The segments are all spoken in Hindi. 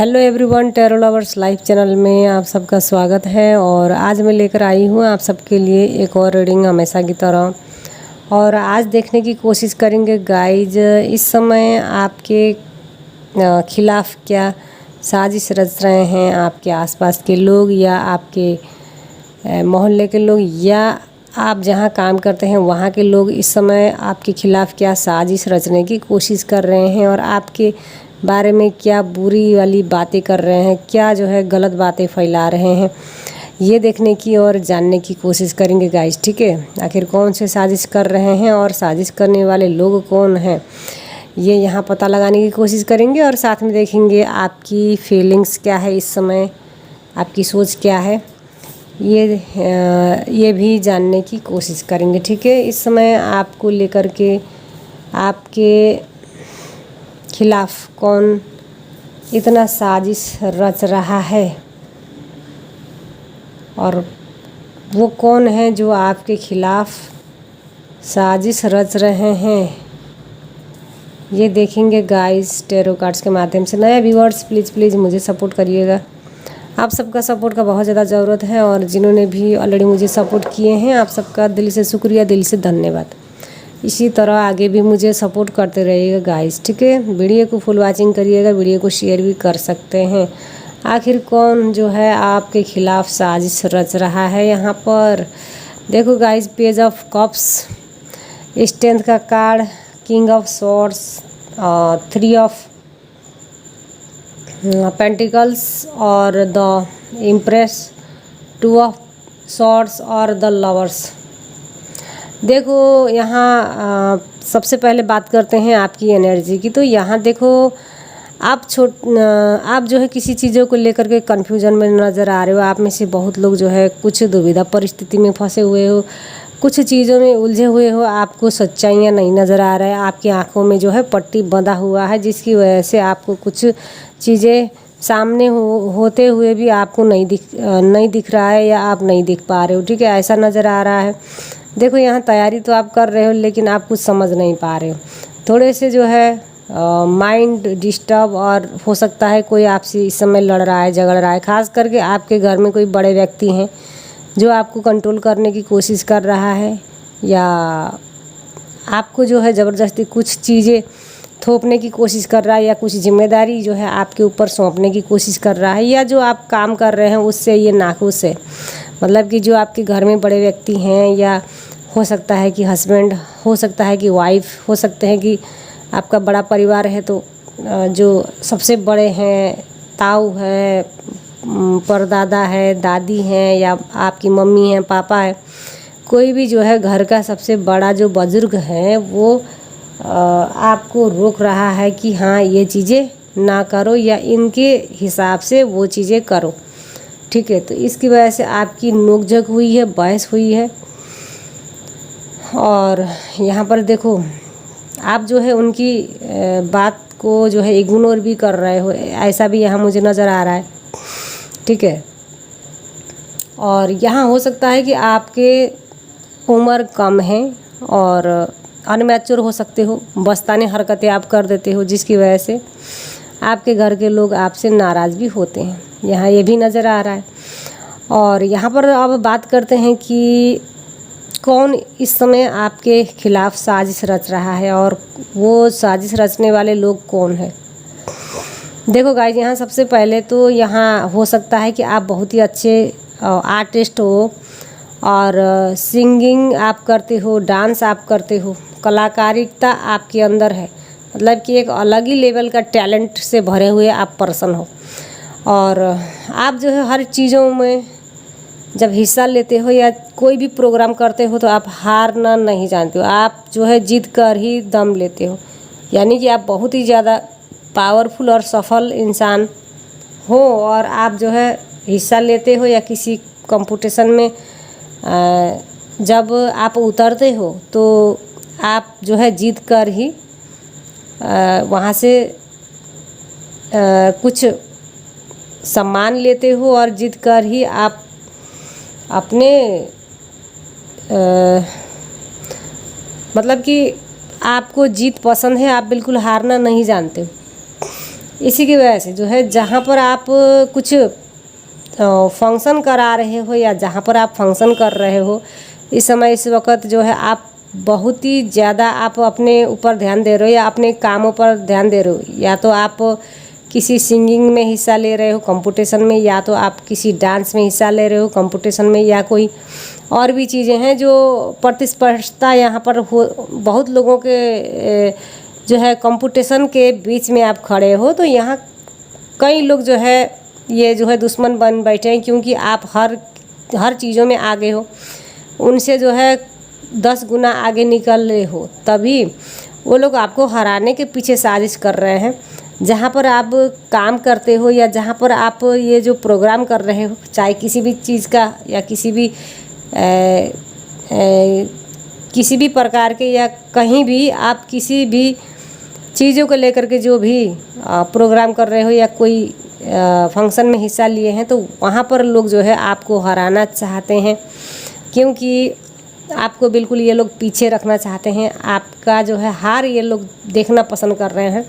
Hello everyone, tarot lovers live channel में आप सबका स्वागत है। और आज मैं लेकर आई हूँ आप सबके लिए एक और रीडिंग हमेशा की तरह। और आज देखने की कोशिश करेंगे गाइज, इस समय आपके खिलाफ क्या साजिश रच रहे हैं आपके आसपास के लोग, या आपके मोहल्ले के लोग, या आप जहाँ काम करते हैं वहाँ के लोग इस समय आपके खिलाफ क्या साजिश रचने की कोशिश कर रहे हैं, और आपके बारे में क्या बुरी वाली बातें कर रहे हैं, क्या जो है गलत बातें फैला रहे हैं, ये देखने की और जानने की कोशिश करेंगे गाइस। ठीक है, आखिर कौन से साजिश कर रहे हैं और साजिश करने वाले लोग कौन हैं, ये यहाँ पता लगाने की कोशिश करेंगे। और साथ में देखेंगे आपकी फीलिंग्स क्या है इस समय, आपकी सोच क्या है, ये भी जानने की कोशिश करेंगे। ठीक है, इस समय आपको लेकर के आपके खिलाफ कौन इतना साजिश रच रहा है, और वो कौन है जो आपके खिलाफ साजिश रच रहे हैं, ये देखेंगे गाइस टैरो कार्ड्स के माध्यम से। नया व्यूअर्स प्लीज़ मुझे सपोर्ट करिएगा, आप सबका सपोर्ट का बहुत ज़्यादा ज़रूरत है। और जिन्होंने भी ऑलरेडी मुझे सपोर्ट किए हैं, आप सबका दिल से शुक्रिया, दिल से धन्यवाद। इसी तरह आगे भी मुझे सपोर्ट करते रहिएगा गाइस। ठीक है, वीडियो को फुल वॉचिंग करिएगा, वीडियो को शेयर भी कर सकते हैं। आखिर कौन जो है आपके खिलाफ साजिश रच रहा है यहाँ पर। देखो guys, page of cups, strength का card, king of swords, 3 of pentacles और द इम्प्रेस, 2 ऑफ स्वॉर्ड्स और द लवर्स। देखो यहाँ सबसे पहले बात करते हैं आपकी एनर्जी की। तो यहाँ देखो आप जो है किसी चीज़ों को लेकर के कन्फ्यूजन में नज़र आ रहे हो। आप में से बहुत लोग जो है कुछ दुविधा परिस्थिति में फंसे हुए हो, कुछ चीज़ों में उलझे हुए हो, आपको सच्चाइयाँ नहीं नज़र आ रहा है, आपकी आंखों में जो है पट्टी बंधा हुआ है, जिसकी वजह से आपको कुछ चीज़ें सामने होते हुए भी आपको नहीं दिख रहा है, या आप नहीं दिख पा रहे हो। ठीक है, ऐसा नज़र आ रहा है। देखो यहाँ तैयारी तो आप कर रहे हो, लेकिन आप कुछ समझ नहीं पा रहे हो। थोड़े से जो है माइंड डिस्टर्ब, और हो सकता है कोई आपसे इस समय लड़ रहा है, झगड़ रहा है। खास करके आपके घर में कोई बड़े व्यक्ति हैं जो आपको कंट्रोल करने की कोशिश कर रहा है, या आपको जो है ज़बरदस्ती कुछ चीज़ें थोपने की कोशिश कर रहा है, या कुछ जिम्मेदारी जो है आपके ऊपर सौंपने की कोशिश कर रहा है, या जो आप काम कर रहे हैं उससे ये नाखुश है। मतलब कि जो आपके घर में बड़े व्यक्ति हैं, या हो सकता है कि हस्बैंड, हो सकता है कि वाइफ, हो सकते हैं कि आपका बड़ा परिवार है, तो जो सबसे बड़े हैं, ताऊ है, परदादा है, दादी हैं, या आपकी मम्मी हैं, पापा है, कोई भी जो है घर का सबसे बड़ा जो बुजुर्ग है, वो आपको रोक रहा है कि हाँ ये चीज़ें ना करो, या इनके हिसाब से वो चीज़ें करो। ठीक है, तो इसकी वजह से आपकी नोकझोंक हुई है, बहस हुई है। और यहाँ पर देखो आप जो है उनकी बात को जो है इग्नोर भी कर रहे हो, ऐसा भी यहाँ मुझे नज़र आ रहा है। ठीक है, और यहाँ हो सकता है कि आपके उम्र कम है और अनमैच्योर हो सकते हो, बचकाने हरकतें आप कर देते हो, जिसकी वजह से आपके घर के लोग आपसे नाराज़ भी होते हैं, यहाँ ये भी नज़र आ रहा है। और यहाँ पर अब बात करते हैं कि कौन इस समय आपके खिलाफ साजिश रच रहा है, और वो साजिश रचने वाले लोग कौन है। देखो गाइस, यहाँ सबसे पहले तो यहाँ हो सकता है कि आप बहुत ही अच्छे आर्टिस्ट हो, और सिंगिंग आप करते हो, डांस आप करते हो, कलाकारिता आपके अंदर है। मतलब कि एक अलग ही लेवल का टैलेंट से भरे हुए आप पर्सन हो, और आप जो है हर चीज़ों में जब हिस्सा लेते हो या कोई भी प्रोग्राम करते हो, तो आप हारना नहीं जानते हो, आप जो है जीत कर ही दम लेते हो। यानी कि आप बहुत ही ज़्यादा पावरफुल और सफल इंसान हो, और आप जो है हिस्सा लेते हो या किसी कंपटीशन में जब आप उतरते हो, तो आप जो है जीत कर ही वहाँ से कुछ सम्मान लेते हो, और जीत कर ही आप अपने मतलब कि आपको जीत पसंद है, आप बिल्कुल हारना नहीं जानते। इसी की वजह से जो है जहाँ पर आप कुछ फंक्शन करा रहे हो या जहाँ पर आप फंक्शन कर रहे हो, इस समय इस वक्त जो है आप बहुत ही ज़्यादा आप अपने ऊपर ध्यान दे रहे हो या अपने कामों पर ध्यान दे रहे हो। या तो आप किसी सिंगिंग में हिस्सा ले रहे हो कंपटीशन में, या तो आप किसी डांस में हिस्सा ले रहे हो कंपटीशन में, या कोई और भी चीज़ें हैं जो प्रतिस्पर्धा यहाँ पर हो, बहुत लोगों के जो है कंपटीशन के बीच में आप खड़े हो। तो यहाँ कई लोग जो है ये जो है दुश्मन बन बैठे हैं, क्योंकि आप हर चीज़ों में आगे हो, उनसे जो है 10 गुना आगे निकल रहे हो, तभी वो लोग आपको हराने के पीछे साजिश कर रहे हैं। जहाँ पर आप काम करते हो या जहाँ पर आप ये जो प्रोग्राम कर रहे हो, चाहे किसी भी चीज़ का या किसी भी प्रकार के या कहीं भी आप किसी भी चीज़ों को लेकर के जो भी प्रोग्राम कर रहे हो या कोई फंक्शन में हिस्सा लिए हैं, तो वहाँ पर लोग जो है आपको हराना चाहते हैं, क्योंकि आपको बिल्कुल ये लोग पीछे रखना चाहते हैं। आपका जो है हार ये लोग देखना पसंद कर रहे हैं,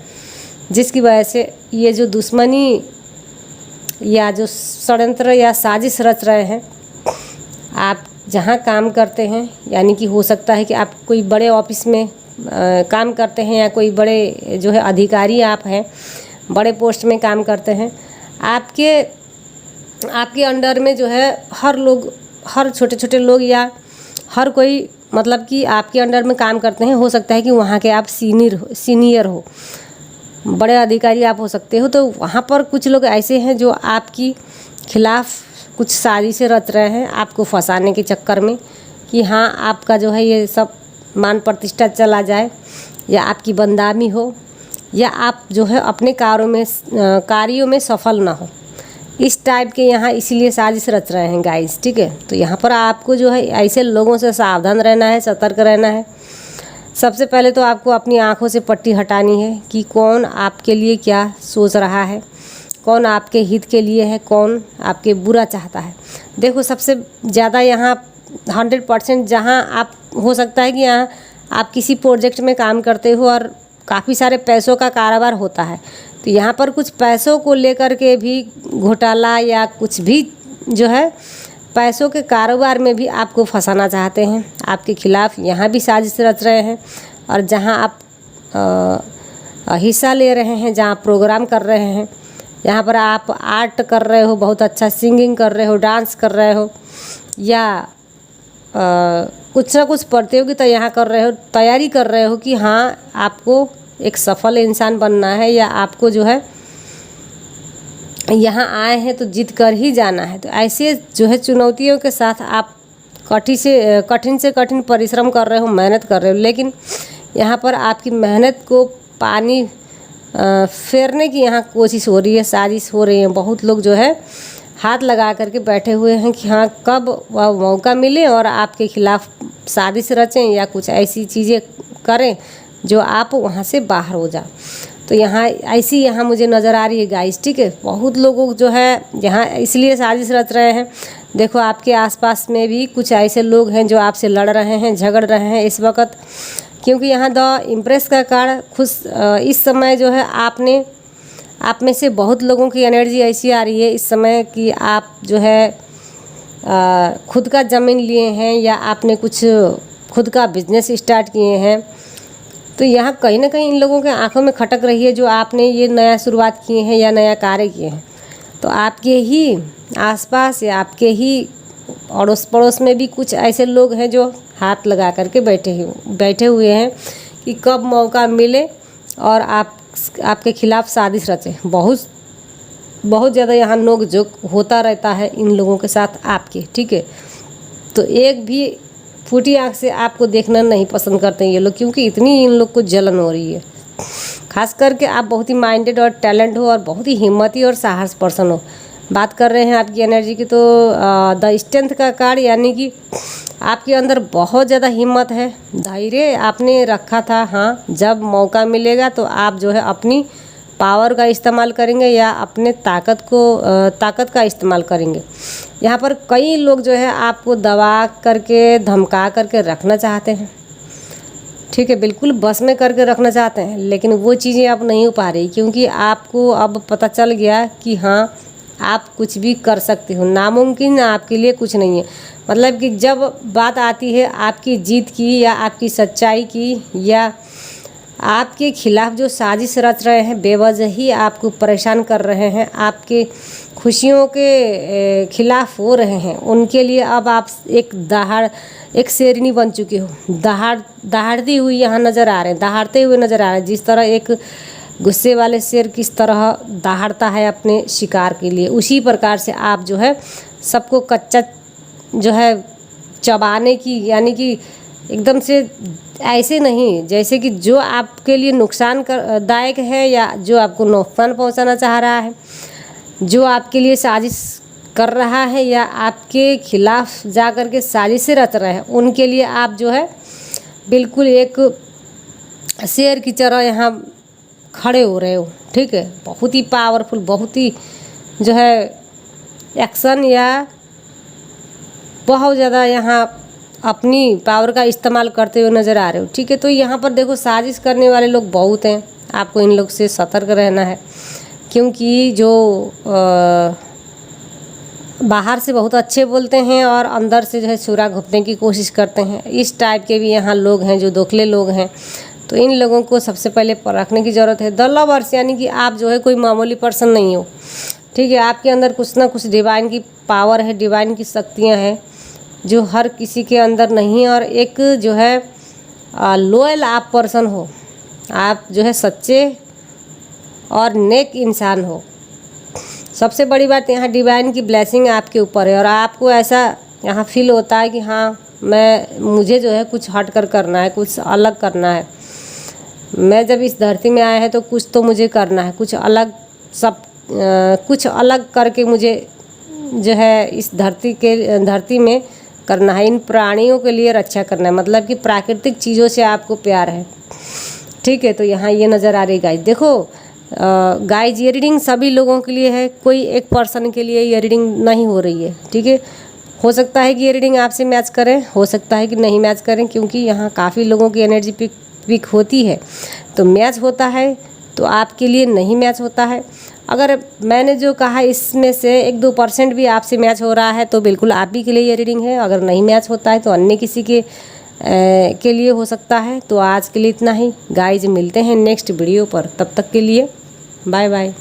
जिसकी वजह से ये जो दुश्मनी या जो षड्यंत्र या साजिश रच रहे हैं। आप जहाँ काम करते हैं, यानी कि हो सकता है कि आप कोई बड़े ऑफिस में काम करते हैं या कोई बड़े जो है अधिकारी आप हैं, बड़े पोस्ट में काम करते हैं, आपके अंडर में जो है हर छोटे छोटे लोग या हर कोई मतलब कि आपके अंडर में काम करते हैं। हो सकता है कि वहाँ के आप सीनियर हो, बड़े अधिकारी आप हो सकते हो। तो वहाँ पर कुछ लोग ऐसे हैं जो आपकी खिलाफ़ कुछ साजिशें रच रहे हैं आपको फंसाने के चक्कर में, कि हाँ आपका जो है ये सब मान प्रतिष्ठा चला जाए, या आपकी बदनामी हो, या आप जो है अपने कार्यों में सफल ना हो। इस टाइप के यहाँ इसीलिए साजिश रच रहे हैं गाइस, ठीक है। तो यहाँ पर आपको जो है ऐसे लोगों से सावधान रहना है, सतर्क रहना है। सबसे पहले तो आपको अपनी आँखों से पट्टी हटानी है कि कौन आपके लिए क्या सोच रहा है, कौन आपके हित के लिए है, कौन आपके बुरा चाहता है। देखो सबसे ज़्यादा यहाँ 100% जहाँ आप हो सकता है कि यहाँ आप किसी प्रोजेक्ट में काम करते हो और काफ़ी सारे पैसों का कारोबार होता है, तो यहाँ पर कुछ पैसों को लेकर के भी घोटाला या कुछ भी जो है पैसों के कारोबार में भी आपको फंसाना चाहते हैं, आपके खिलाफ़ यहाँ भी साजिश रच रहे हैं। और जहाँ आप हिस्सा ले रहे हैं, जहाँ प्रोग्राम कर रहे हैं, यहाँ पर आप आर्ट कर रहे हो, बहुत अच्छा सिंगिंग कर रहे हो, डांस कर रहे हो, या कुछ ना कुछ प्रतियोगिता यहाँ कर रहे हो, तैयारी कर रहे हो कि हाँ आपको एक सफल इंसान बनना है, या आपको जो है यहाँ आए हैं तो जीत कर ही जाना है। तो ऐसे जो है चुनौतियों के साथ आप कठिन से कठिन परिश्रम कर रहे हो, मेहनत कर रहे हो, लेकिन यहाँ पर आपकी मेहनत को पानी फेरने की यहाँ कोशिश हो रही है, साजिश हो रही है। बहुत लोग जो है हाथ लगा करके बैठे हुए हैं कि हाँ कब वह मौका मिले और आपके खिलाफ़ साजिश रचें या कुछ ऐसी चीज़ें करें जो आप वहाँ से बाहर हो जाओ। तो यहाँ मुझे नज़र आ रही है गाइस, ठीक है। बहुत लोगों जो है यहाँ इसलिए साजिश रच रहे हैं। देखो आपके आसपास में भी कुछ ऐसे लोग हैं जो आपसे लड़ रहे हैं, झगड़ रहे हैं इस वक्त, क्योंकि यहाँ द इम्प्रेस का कार्ड इस समय जो है आप में से बहुत लोगों की एनर्जी ऐसी आ रही है इस समय कि आप जो है खुद का ज़मीन लिए हैं या आपने कुछ खुद का बिजनेस स्टार्ट किए हैं। तो यहाँ कहीं ना कहीं इन लोगों के आंखों में खटक रही है जो आपने ये नया शुरुआत किए हैं या नया कार्य किए हैं। तो आपके ही आसपास या आपके ही अड़ोस पड़ोस में भी कुछ ऐसे लोग हैं जो हाथ लगा करके बैठे हुए हैं कि कब मौका मिले और आपके खिलाफ़ साजिश रचे। बहुत ज़्यादा यहाँ नोक-झोंक होता रहता है इन लोगों के साथ आपके, ठीक है। तो एक भी फूटी आँख से आपको देखना नहीं पसंद करते हैं ये लोग, क्योंकि इतनी इन लोग को जलन हो रही है। खास करके आप बहुत ही माइंडेड और टैलेंट हो और बहुत ही हिम्मती और साहस पर्सन हो। बात कर रहे हैं आपकी एनर्जी की, तो द स्ट्रेंथ का कार्ड, यानी कि आपके अंदर बहुत ज़्यादा हिम्मत है, धैर्य आपने रखा था। हाँ, जब मौका मिलेगा तो आप जो है अपनी पावर का इस्तेमाल करेंगे या अपने ताकत का इस्तेमाल करेंगे। यहाँ पर कई लोग जो है आपको दबा करके धमका करके रखना चाहते हैं, ठीक है, बिल्कुल बस में करके रखना चाहते हैं, लेकिन वो चीज़ें अब नहीं हो पा रही, क्योंकि आपको अब पता चल गया कि हाँ आप कुछ भी कर सकते हो, नामुमकिन आपके लिए कुछ नहीं है। मतलब कि जब बात आती है आपकी जीत की या आपकी सच्चाई की, या आपके खिलाफ जो साजिश रच रहे हैं, बेवजह आपको परेशान कर रहे हैं, आपके खुशियों के खिलाफ हो रहे हैं, उनके लिए अब आप एक शेरनी बन चुके हो। दहाड़ती हुई यहाँ नज़र आ रहे हैं, दहाड़ते हुए नज़र आ रहे हैं। जिस तरह एक गुस्से वाले शेर किस तरह दहाड़ता है अपने शिकार के लिए, उसी प्रकार से आप जो है सबको कच्चा जो है चबाने की, यानी कि एकदम से ऐसे नहीं, जैसे कि जो आपके लिए नुकसान दायक है या जो आपको नुकसान पहुंचाना चाह रहा है, जो आपके लिए साजिश कर रहा है या आपके खिलाफ जा कर के साजिशें रच रहे हैं, उनके लिए आप जो है बिल्कुल एक शेर की तरह यहाँ खड़े हो रहे हो। ठीक है, बहुत ही पावरफुल, बहुत ही जो है एक्शन या बहुत ज़्यादा यहाँ अपनी पावर का इस्तेमाल करते हुए नज़र आ रहे हो। ठीक है, तो यहाँ पर देखो साजिश करने वाले लोग बहुत हैं, आपको इन लोग से सतर्क रहना है, क्योंकि जो बाहर से बहुत अच्छे बोलते हैं और अंदर से जो है छुरा घोंपने की कोशिश करते हैं, इस टाइप के भी यहाँ लोग हैं जो दोखले लोग हैं। तो इन लोगों को सबसे पहले परखने की ज़रूरत है। द लवर्स यानी कि आप जो है कोई मामूली पर्सन नहीं हो। ठीक है, आपके अंदर कुछ ना कुछ डिवाइन की पावर है, डिवाइन की शक्तियाँ हैं जो हर किसी के अंदर नहीं है, और एक जो है लॉयल आप पर्सन हो, आप जो है सच्चे और नेक इंसान हो। सबसे बड़ी बात यहाँ डिवाइन की ब्लेसिंग आपके ऊपर है, और आपको ऐसा यहाँ फील होता है कि हाँ मुझे जो है कुछ हट कर करना है, कुछ अलग करना है। मैं जब इस धरती में आया है तो कुछ तो मुझे करना है, कुछ अलग करके मुझे जो है इस धरती में करना है, इन प्राणियों के लिए रक्षा करना है। मतलब कि प्राकृतिक चीज़ों से आपको प्यार है। ठीक है, तो यहाँ ये नज़र आ रही गाइस। देखो गाइस, ये रीडिंग सभी लोगों के लिए है, कोई एक पर्सन के लिए ये रीडिंग नहीं हो रही है। ठीक है, हो सकता है कि ये रीडिंग आपसे मैच करें, हो सकता है कि नहीं मैच करें, क्योंकि यहाँ काफ़ी लोगों की एनर्जी पिक होती है, तो मैच होता है तो आपके लिए नहीं मैच होता है। अगर मैंने जो कहा इसमें से 1-2% भी आपसे मैच हो रहा है तो बिल्कुल आप ही के लिए ये रीडिंग है। अगर नहीं मैच होता है तो अन्य किसी के लिए हो सकता है। तो आज के लिए इतना ही गाइज, मिलते हैं नेक्स्ट वीडियो पर, तब तक के लिए बाय बाय।